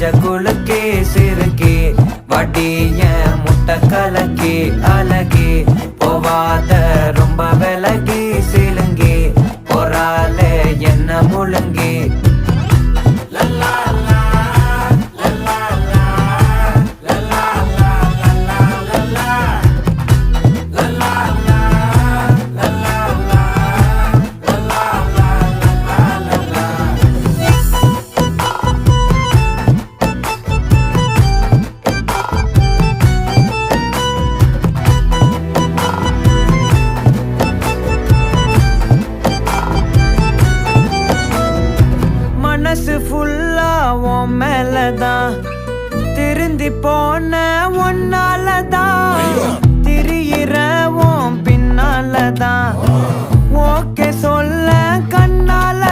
மஞ்ச குலுக்கே சிறுக்கே வடிய முட்டை கலக்கி அழகி போவாத ரொம்ப விலகி சிலுங்கி போறாலே என்ன முழுங்கி மனசு ஃபுல்லா உன் மேலதான் திருந்தி போன ஒன்னாலதான் திரியிற உன் பின்னாலதான் ஓகே சொல்ல கண்ணால